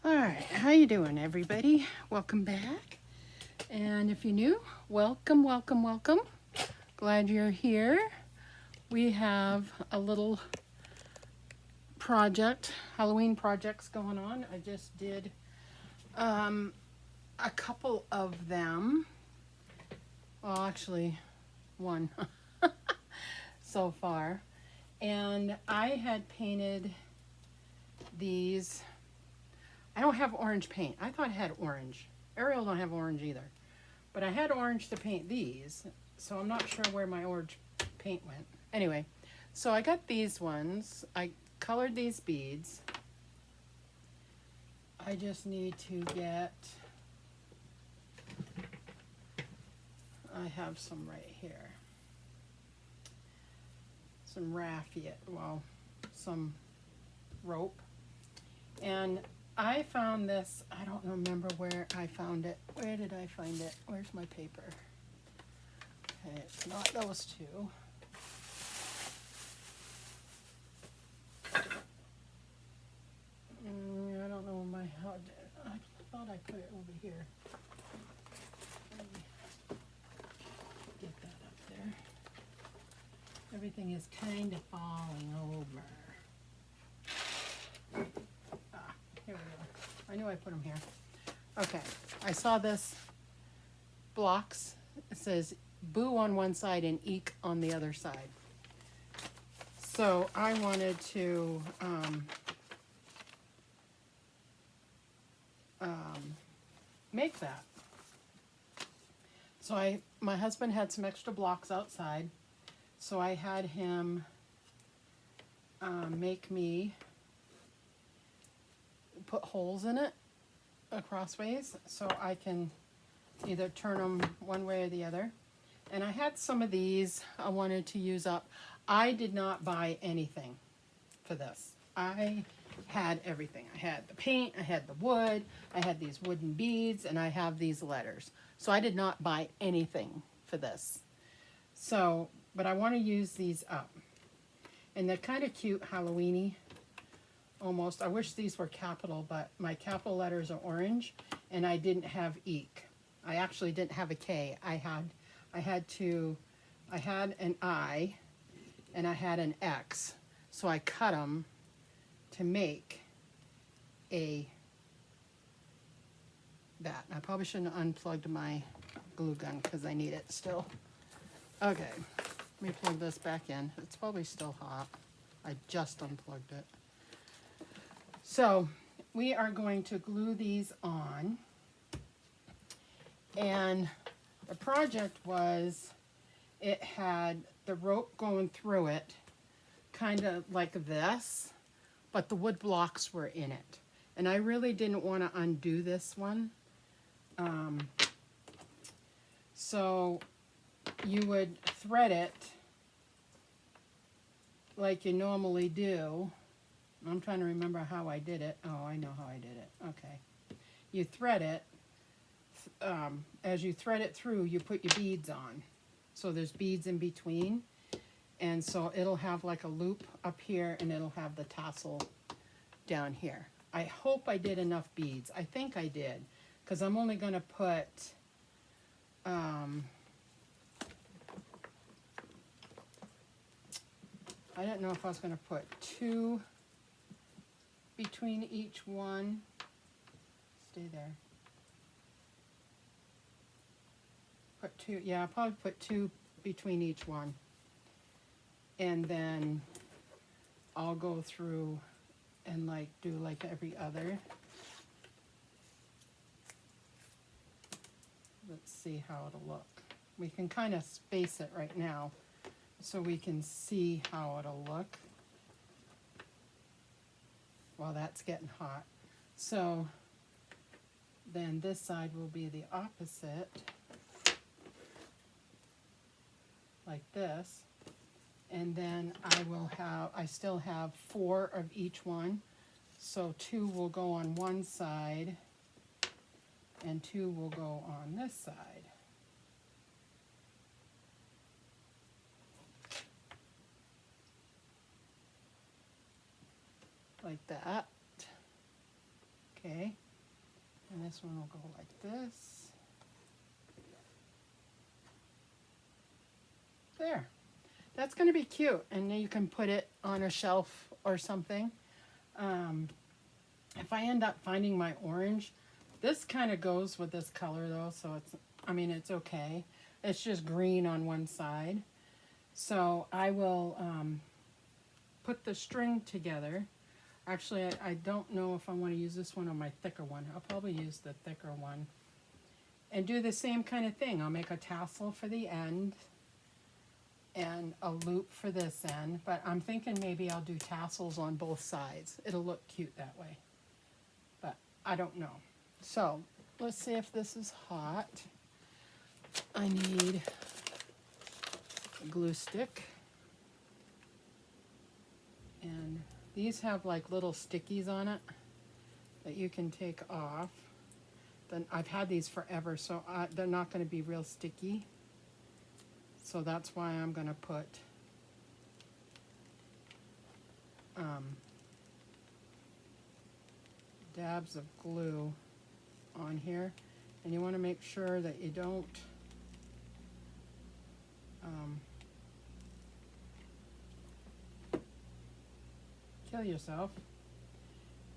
All right, how you doing, everybody? Welcome back. And if you're new, welcome, welcome, welcome. Glad you're here. We have a little project, Halloween projects going on. I just did a couple of them. Well, actually, one so far. And I had painted these. I don't have orange paint. I thought I had orange. Ariel don't have orange either. But I had orange to paint these, so I'm not sure where my orange paint went. Anyway, so I got these ones. I colored these beads. I just need to get, I have some right here. Some raffia, well, some rope. And I found this, I don't remember where I found it. Where did I find it? Where's my paper? Okay, it's not those two. I don't know I thought I put it over here. Let me get that up there. Everything is kind of falling over. Here we go. I knew I put them here. Okay, I saw this blocks. It says boo on one side and eek on the other side. So I wanted to make that. So my husband had some extra blocks outside, so I had him make me put holes in it crossways so I can either turn them one way or the other. And I had some of these I wanted to use up. I did not buy anything for this. I had everything. I had the paint, I had the wood, I had these wooden beads, and I have these letters. So I did not buy anything for this. So, but I want to use these up. And they're kind of cute, Halloween-y, almost. I wish these were capital, but my capital letters are orange, and I didn't have eek. I actually didn't have a K. I had an I, and I had an X. So I cut them to make that. I probably shouldn't have unplugged my glue gun because I need it still. Okay, let me plug this back in. It's probably still hot. I just unplugged it. So we are going to glue these on. And the project was, it had the rope going through it, kind of like this, but the wood blocks were in it. And I really didn't want to undo this one. So you would thread it like you normally do. I'm trying to remember how I did it. Oh, I know how I did it. Okay. You thread it. As you thread it through, you put your beads on. So there's beads in between. And so it'll have like a loop up here, and it'll have the tassel down here. I hope I did enough beads. I think I did, because I'm only going to put I didn't know if I was going to put 2 between each one. Stay there. Put 2, yeah, I'll probably put 2 between each one. And then I'll go through and do like every other. Let's see how it'll look. We can kind of space it right now so we can see how it'll look while that's getting hot. So then this side will be the opposite, like this. And then I still have 4 of each one. So 2 will go on one side and 2 will go on this side. Like that. Okay, and this one will go like this. There. That's going to be cute, and then you can put it on a shelf or something. If I end up finding my orange, this kind of goes with this color though, so it's, I mean, it's okay. It's just green on one side. So I will put the string together. Actually, I don't know if I want to use this one or my thicker one. I'll probably use the thicker one. And do the same kind of thing. I'll make a tassel for the end and a loop for this end, but I'm thinking maybe I'll do tassels on both sides. It'll look cute that way, but I don't know. So let's see if this is hot. I need a glue stick, and these have like little stickies on it that you can take off. Then I've had these forever, so they're not going to be real sticky. So that's why I'm going to put dabs of glue on here. And you want to make sure that you don't kill yourself.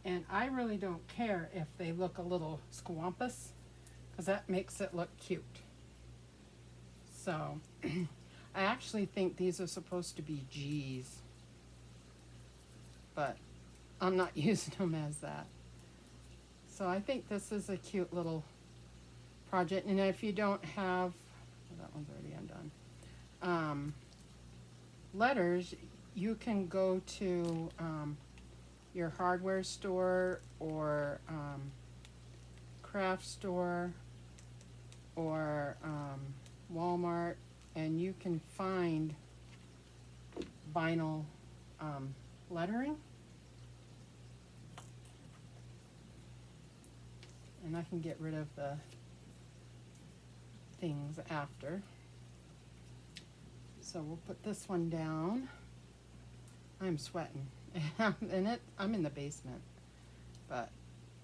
And I really don't care if they look a little squampus, because that makes it look cute. So I actually think these are supposed to be G's, but I'm not using them as that. So I think this is a cute little project. And if you don't have, oh, that one's already undone, letters, you can go to your hardware store or craft store or Walmart, and you can find vinyl lettering. And I can get rid of the things after. So we'll put this one down. I'm sweating. And I'm in the basement. But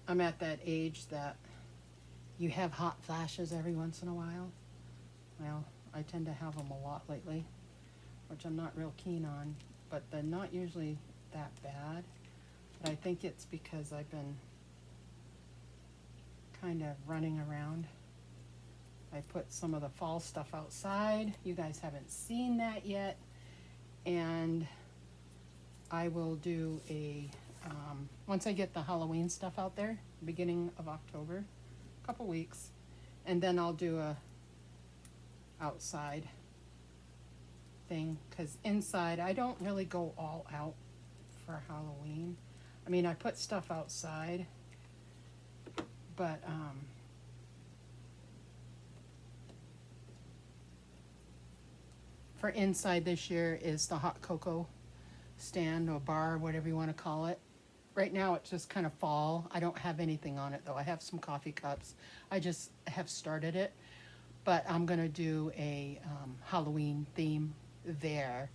I'm at that age that you have hot flashes every once in a while. Well, I tend to have them a lot lately, which I'm not real keen on, but they're not usually that bad. But I think it's because I've been kind of running around. I put some of the fall stuff outside. You guys haven't seen that yet. And I will do a, once I get the Halloween stuff out there, beginning of October, a couple weeks, and then I'll do a outside thing, because inside I don't really go all out for Halloween. I mean, I put stuff outside, but for inside this year is the hot cocoa stand or bar, whatever you want to call it. Right now it's just kind of fall. I don't have anything on it though. I have some coffee cups. I just have started it, but I'm gonna do a Halloween theme there,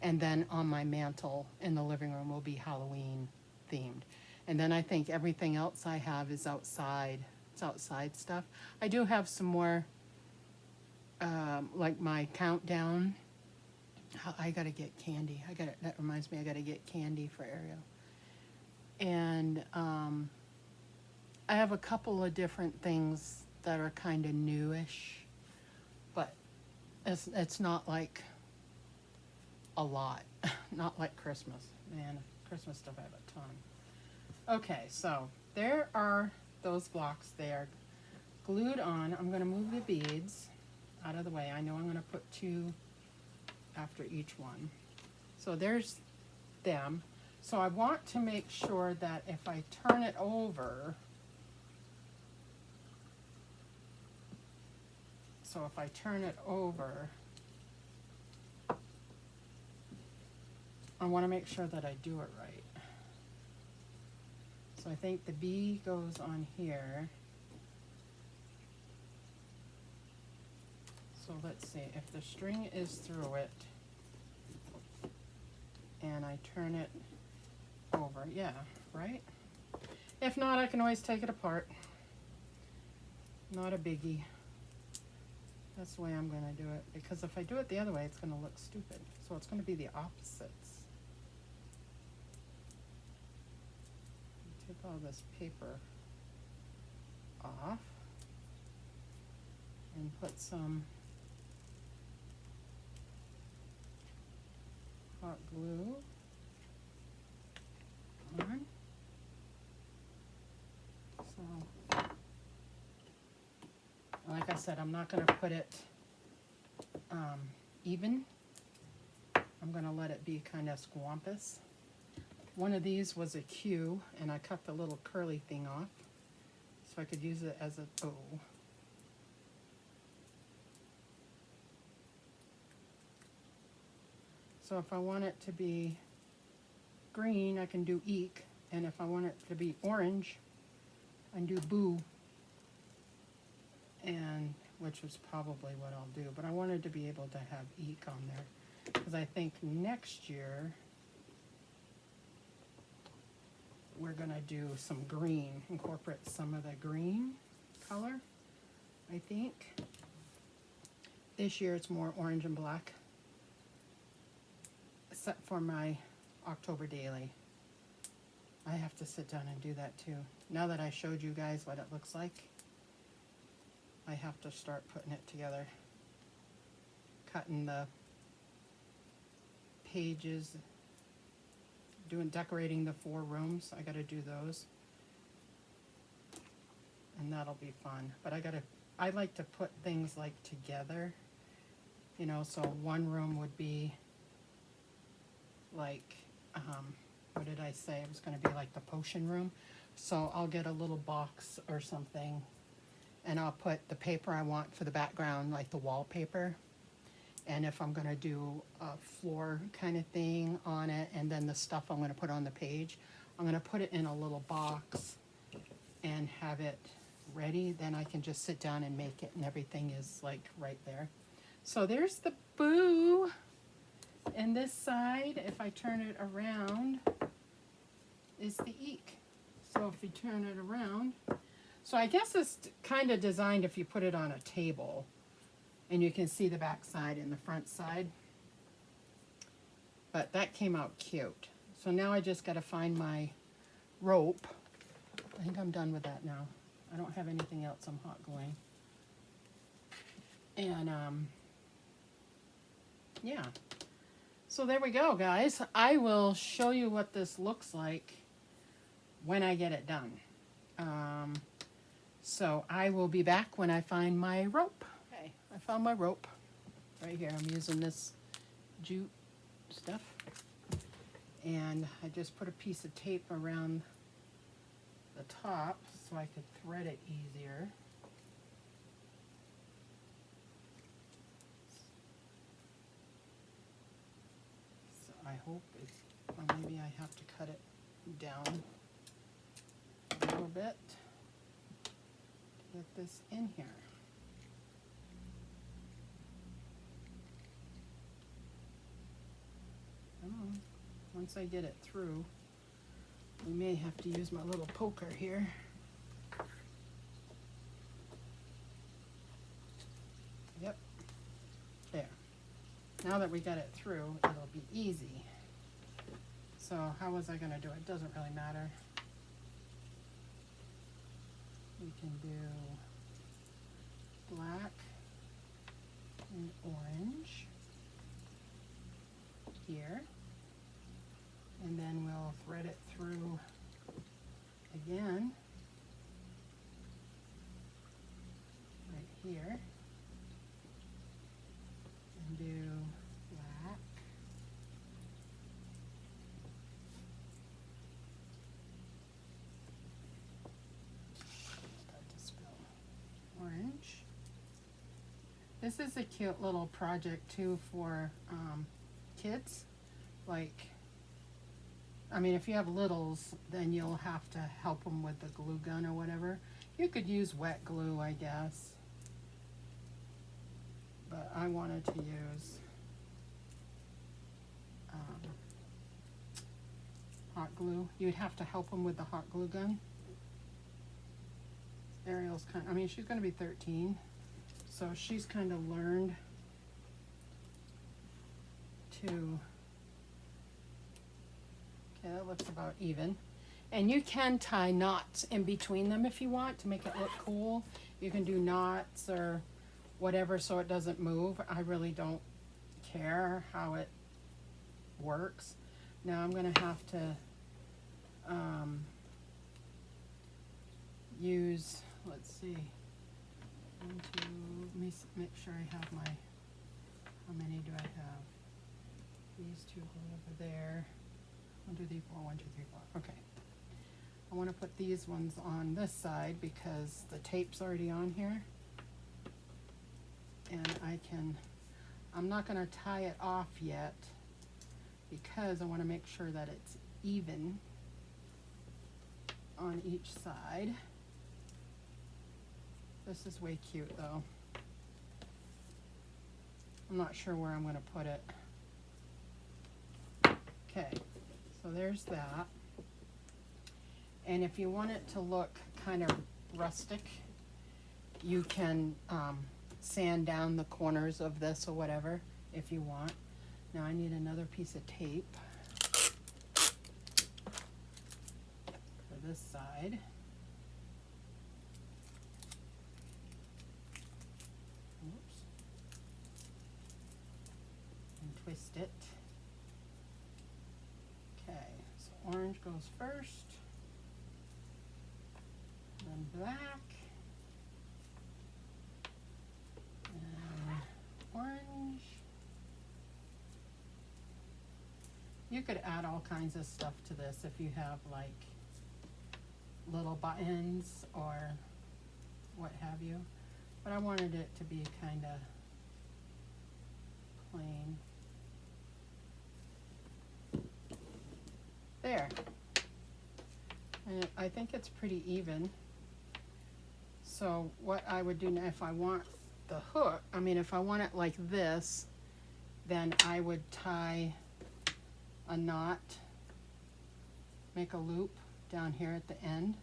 and then on my mantle in the living room will be Halloween themed. And then I think everything else I have is outside. It's outside stuff. I do have some more, like my countdown. I gotta get candy. That reminds me, I gotta get candy for Ariel. And I have a couple of different things that are kind of newish, but it's not like a lot. Not like Christmas. Man, Christmas stuff I have a ton. Okay, so there are those blocks. They are glued on. I'm going to move the beads out of the way. I know I'm going to put 2 after each one. So there's them. So I want to make sure that if I turn it over, I want to make sure that I do it right. So I think the B goes on here. So let's see, if the string is through it and I turn it over, yeah, right? If not, I can always take it apart. Not a biggie. That's the way I'm going to do it, because if I do it the other way, it's going to look stupid. So it's going to be the opposites. Take all this paper off and put some hot glue on. So, like I said, I'm not going to put it even. I'm going to let it be kind of squampus. One of these was a Q, and I cut the little curly thing off so I could use it as a bow. So if I want it to be green, I can do eek, and if I want it to be orange, I can do boo, and which is probably what I'll do. But I wanted to be able to have eek on there, because I think next year we're going to do some green, incorporate some of the green color, I think. This year it's more orange and black, except for my October daily. I have to sit down and do that too. Now that I showed you guys what it looks like, I have to start putting it together. Cutting the pages, decorating the 4 rooms. I gotta do those. And that'll be fun. But I like to put things like together. You know, so one room would be like, what did I say? It was going to be like the potion room. So I'll get a little box or something, and I'll put the paper I want for the background, like the wallpaper. And if I'm going to do a floor kind of thing on it, and then the stuff I'm going to put on the page, I'm going to put it in a little box and have it ready. Then I can just sit down and make it, and everything is like right there. So there's the boo. And this side, if I turn it around, is the eek. So if you turn it around, so I guess it's kind of designed if you put it on a table, and you can see the back side and the front side. But that came out cute. So now I just got to find my rope. I think I'm done with that now. I don't have anything else I'm hot gluing. And yeah. So there we go, guys. I will show you what this looks like when I get it done. So I will be back when I find my rope. Okay, I found my rope right here. I'm using this jute stuff. And I just put a piece of tape around the top so I could thread it easier. I hope it's, or maybe I have to cut it down a little bit to get this in here. Once I get it through, we may have to use my little poker here. Yep, there. Now that we got it through, it'll be easy. So how was I going to do it? It doesn't really matter. We can do black and orange here. And then we'll thread it through again right here. And do black. Start to spill. Orange. This is a cute little project too for kids. Like, I mean, if you have littles, then you'll have to help them with the glue gun or whatever. You could use wet glue, I guess. But I wanted to use hot glue. You'd have to help them with the hot glue gun. Ariel's kind of, I mean, she's going to be 13, so she's kind of learned to, okay, that looks about even. And you can tie knots in between them if you want to make it look cool. You can do knots or whatever so it doesn't move. I really don't care how it works. Now I'm going to have to use, let's see, one, two, let me make sure I have my, how many do I have? These two go over there. 1, 2, 3, 4, 1, 2, 3, 4. Okay. I want to put these ones on this side because the tape's already on here. And I'm not going to tie it off yet because I want to make sure that it's even on each side. This is way cute though. I'm not sure where I'm going to put it. Okay, so there's that. And if you want it to look kind of rustic, you can sand down the corners of this or whatever if you want. Now I need another piece of tape for this side. Oops. And twist it. Okay, so orange goes first. Then black, and orange. You could add all kinds of stuff to this if you have like little buttons or what have you, but I wanted it to be kind of plain. There. And I think it's pretty even. So what I would do now, if I want the hook, I mean, if I want it like this, then I would tie a knot, make a loop down here at the end,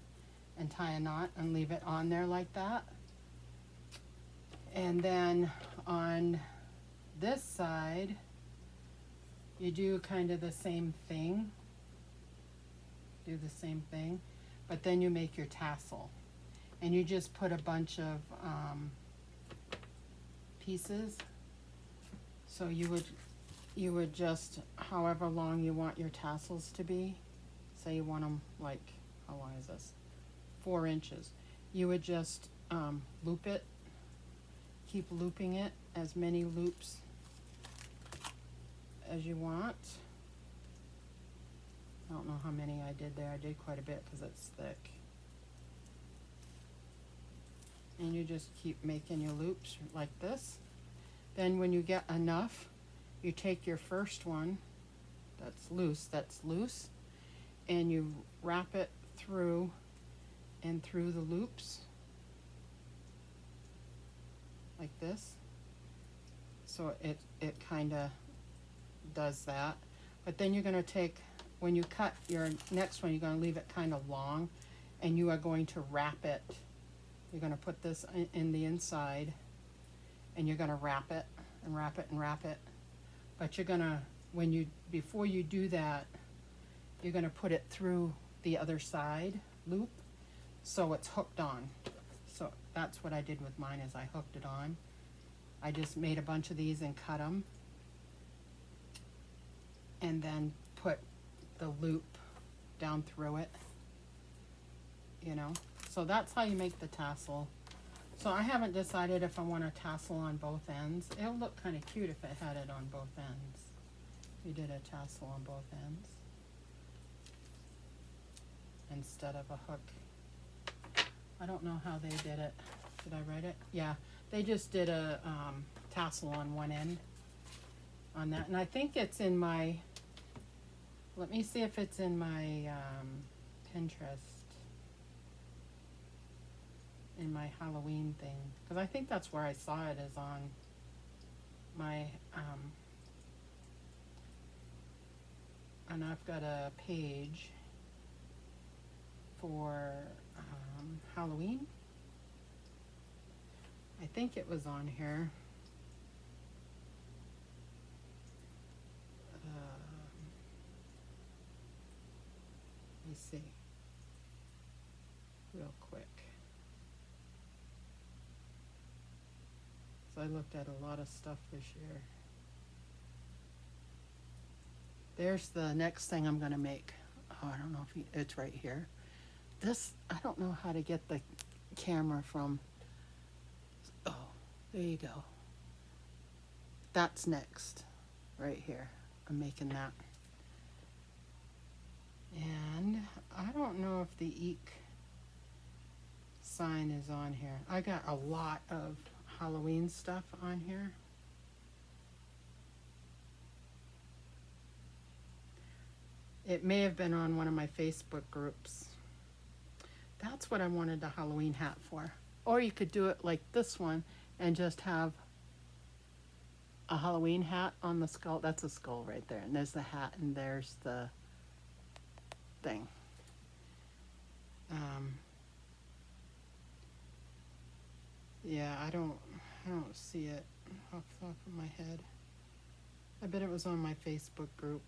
and tie a knot and leave it on there like that. And then on this side, you do kind of the same thing. Do the same thing, but then you make your tassel. And you just put a bunch of pieces. So you would just, however long you want your tassels to be, say you want them like, how long is this? 4 inches. You would just loop it, keep looping it, as many loops as you want. I don't know how many I did there. I did quite a bit because it's thick. And you just keep making your loops like this. Then when you get enough, you take your first one that's loose, and you wrap it through and through the loops like this. So it kind of does that. But then you're going to take, when you cut your next one, you're going to leave it kind of long, and you are going to wrap it. You're going to put this in the inside, and you're going to wrap it and wrap it and wrap it. But you're going to, before you do that, you're going to put it through the other side loop so it's hooked on. So that's what I did with mine, is I hooked it on. I just made a bunch of these and cut them, and then put the loop down through it, you know. So that's how you make the tassel. So I haven't decided if I want a tassel on both ends. It'll look kind of cute if it had it on both ends. You did a tassel on both ends instead of a hook. I don't know how they did it. Did I write it? Yeah, they just did a tassel on one end on that. And I think it's in my, let me see if it's in my Pinterest, in my Halloween thing, because I think that's where I saw it, is on my and I've got a page for Halloween, I think it was on here. Let me see real quick. So I looked at a lot of stuff this year. There's the next thing I'm going to make. Oh, I don't know if it's right here. This, I don't know how to get the camera from. Oh, there you go. That's next, right here. I'm making that. And I don't know if the eek sign is on here. I got a lot of Halloween stuff on here. It may have been on one of my Facebook groups. That's what I wanted the Halloween hat for. Or you could do it like this one and just have a Halloween hat on the skull. That's a skull right there. And there's the hat and there's the thing. Yeah, I don't see it off the top of my head. I bet it was on my Facebook group.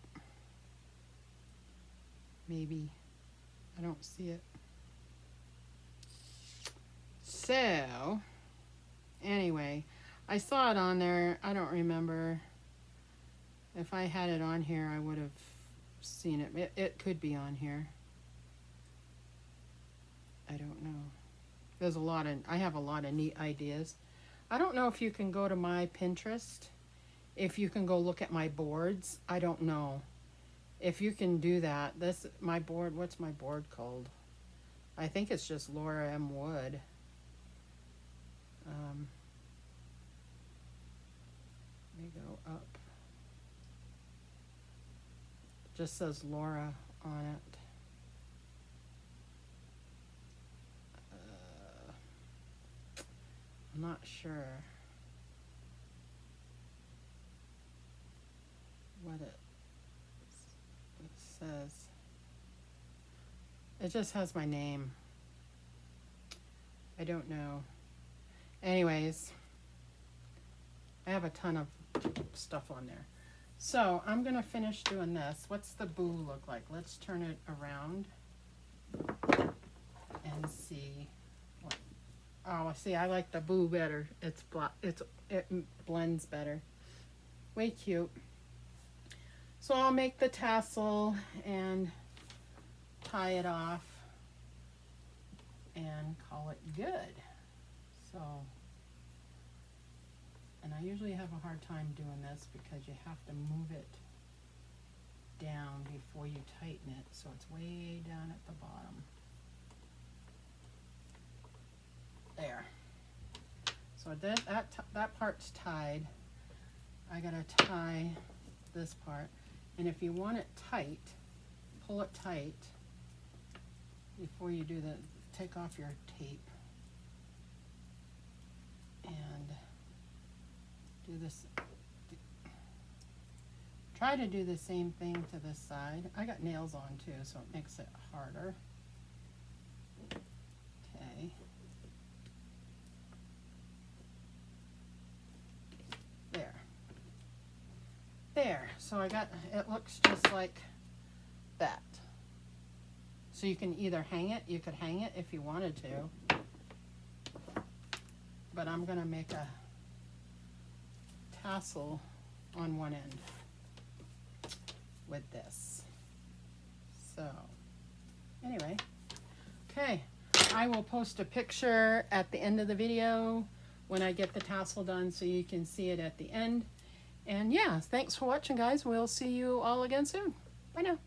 Maybe. I don't see it. So, anyway, I saw it on there. I don't remember. If I had it on here, I would have seen it. It could be on here. I don't know. There's I have a lot of neat ideas. I don't know if you can go to my Pinterest. If you can go look at my boards. I don't know. If you can do that, my board, what's my board called? I think it's just Laura M. Wood. Let me go up. It just says Laura on it. I'm not sure what it says. It just has my name. I don't know. Anyways, I have a ton of stuff on there. So I'm going to finish doing this. What's the boo look like? Let's turn it around and see. Oh, see, I like the boo better. It blends better. Way cute. So I'll make the tassel and tie it off and call it good. So, and I usually have a hard time doing this because you have to move it down before you tighten it. So it's way down at the bottom. There. So that part's tied. I gotta tie this part. And if you want it tight, pull it tight before you do take off your tape. And do this. Try to do the same thing to this side. I got nails on too, so it makes it harder. Okay. There, so it looks just like that. So you can either hang it, you could hang it if you wanted to. But I'm gonna make a tassel on one end with this. So, anyway, okay. I will post a picture at the end of the video when I get the tassel done so you can see it at the end. And yeah, thanks for watching, guys. We'll see you all again soon. Bye now.